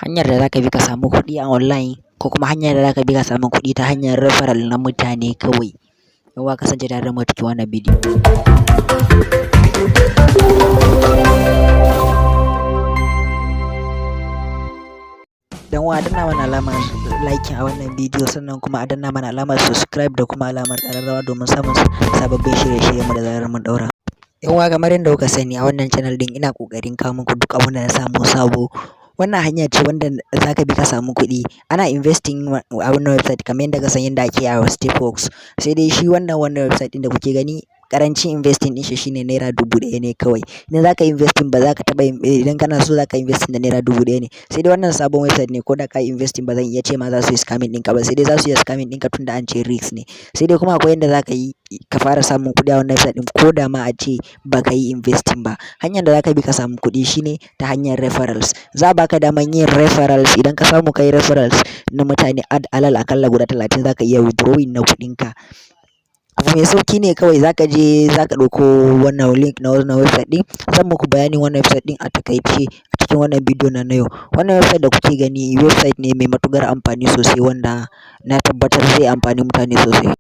hanyar da zaka bi ka samu kuɗi a online ko kuma hanyar da zaka bi ka samu kuɗi ta hanyar referral na mutane kawai. Yawwa kasance tare da mu cikin wannan bidiyo. Dan uwa danna mana alamar liking a wannan bidiyo sannan kuma a danna mana alamar subscribe da kuma alamar ƙararrawa domin samun sababbin shirye-shiryenmu da zarar mun ɗaura. Yan uwa kamar yadda kuka sani a wannan channel din ina ƙoƙarin kawo muku duk abin da na samu sabo. Wannan hanya ce wanda zaka bi ka samu kuɗi. Ana investing a wannan website kamar yadda ka san yadda ake a Stepbox. Sai dai shi wannan website ɗin da kuke gani ƙarancin investing ɗin shi shine naira 1000 ne kawai. Idan zaka investing ba za ka taɓa idan kana so zaka investing da naira 1000 ne. Sai dai wannan sabon website ne ko da ka investing ba zan iya ce ma za su yi scamming ɗinka ba, sai dai za su yi scamming ɗinka tunda an ce risk ne. Sai dai kuma akwai yadda zaka yi ka fara samun kuɗi a wannan website ɗin ko da ma a ce ba ka yi investing ba. Hanyar da zaka bi ka samu kuɗi shine ta hanyar referrals. Za a baka daman yin referrals idan ka samu kai referrals na mutane alal akalla guda 30 zaka iya withdrawing na kuɗinka. Abu mai sauki ne kawai zaka je zaka ɗauko wannan link na wannan website ɗin. Zan muku bayanin wannan website ɗin a takaice a cikin wannan bidiyo na yau. Wannan website da kuke gani website ne mai matuƙar amfani sosai wanda na tabbatar zai amfani mutane sosai.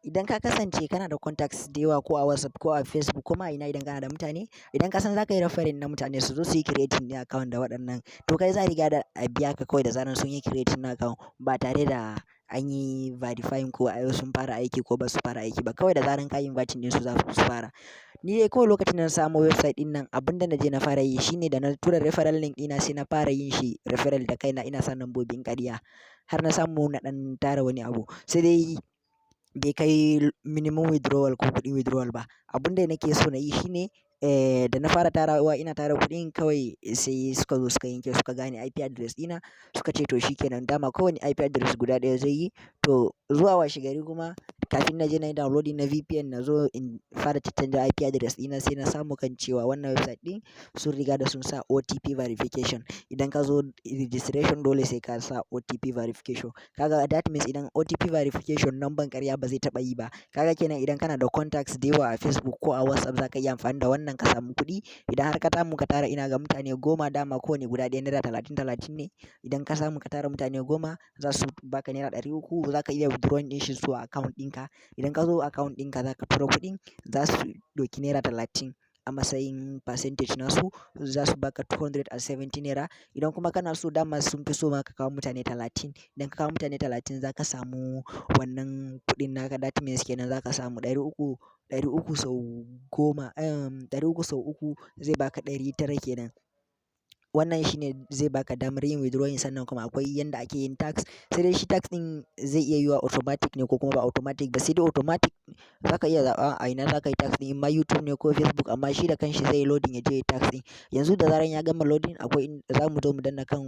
Idan ka kasance kana da contacts da yawa ko a WhatsApp ko a Facebook ko ma ina idan kana da mutane, idan ka san zaka yi referring na mutane su zo su yi creating ɗin account da waɗannan, to kai za riga da a biya ka kawai da zaran sun yi creating na account ba tare da an yi verifying ko sun fara aiki ko ba su fara aiki ba. Kawai da zaran ka yi inviting ɗinsu za su fara. Ni dai kawai lokacin da na samu website ɗin nan abin da na je na fara yi shine da na tura referral link ɗina sai na fara yin shi referral da kaina ina sa lambobin ƙarya har na samu na ɗan tara wani abu. Sai dai bai kai minimum withdrawal ko kuɗin withdrawal ba. Abin da nake so na yi shine da na fara tarawa ina tara kuɗin kawai sai suka zo suka yanke suka gane IP address ɗina suka ce to shikenan dama kowane IP address guda ɗaya zai yi. To zuwa washe gari kuma kafin na je na yi downloading na VPN na zo in fara caccanja IP address ɗina sai na samu kan cewa wannan website ɗin sun riga da sun sa OTP verification. Idan ka zo registration dole sai ka sa OTP verification. Kaga that means idan OTP verification number ƙarya ba zai taɓa yi ba. Kaga kenan idan kana da contacts da yawa a Facebook ko a WhatsApp zaka iya amfani da wannan ka samu kuɗi. Idan har ka samu ka tara ina ga mutane 10 dama kowane guda ɗaya naira 30 ne. Idan ka samu ka tara mutane 10 za su baka naira 300 zaka iya withdrawing ɗin shi zuwa account ɗinka. Idan ka zo account ɗinka zaka tura kuɗin za su ɗauki naira 30 a matsayin percentage nasu za su baka 270 naira. Idan kuma kana so dama sun fi so ma ka kawo mutane 30. Idan ka kawo mutane 30 zaka samu wannan kuɗin naka that means kenan zaka samu 300 sau 10 300 sau 3 zai baka 900 kenan. Wannan shine zai baka damar yin withdrawing sannan kuma akwai yanda ake yin tax. Sai dai shi tax ɗin zai iya yiwa automatic ne ko kuma ba automatic ba. Sai dai automatic zaka iya zaɓa a ina zaka yi tax ɗin in ma YouTube ne ko Facebook amma shi da kanshi zai yi loading ya je ya yi tax ɗin. Yanzu da zaran ya gama loading akwai za mu zo mu danna kan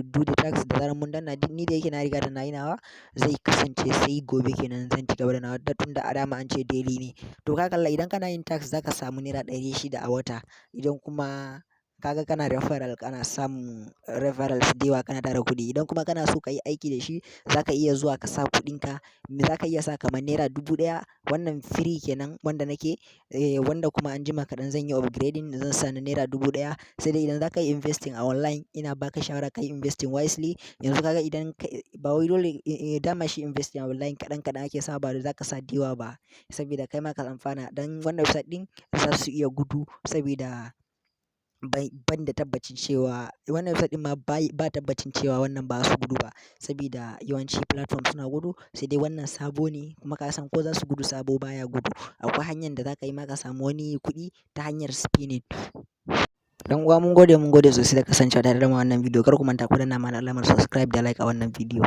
do the tax da zaran mun danna ni da yake na riga da na yi nawa zai kasance sai gobe kenan zan ci gaba da nawa tunda a dama an ce daily ne. To ka kalla idan kana yin tax zaka samu naira 600 a wata. Idan kuma kaga kana referral kana samun referrals da yawa kana tara kuɗi. Idan kuma kana so ka yi aiki da shi zaka iya zuwa ka sa kuɗinka. Zaka iya sa kamar naira 1000 wannan free kenan wanda nake wanda kuma anjima kaɗan zan yi upgrading zan sa na naira 1000. Sai dai idan zaka yi investing a online ina baka shawara ka yi investing wisely. Yanzu kaga idan ba wai dole dama shi investing a online kaɗan kaɗan ake sa ba zaka sa da yawa ba saboda kai ma ka amfana. Dan wannan website ɗin za su iya gudu saboda ban da tabbacin cewa wannan website ɗin ma ba tabbacin cewa wannan ba su gudu ba saboda yawanci platform suna gudu. Sai dai wannan sabo ne kuma ka san ko za su gudu sabo baya gudu. Akwai hanyar da zaka yi ma ka samu wani kuɗi ta hanyar spinning. Dan uwa mun gode sosai da kasancewa tare da mu a wannan bidiyo. Kar ku manta ku danna mana alamar subscribe da like a wannan bidiyo.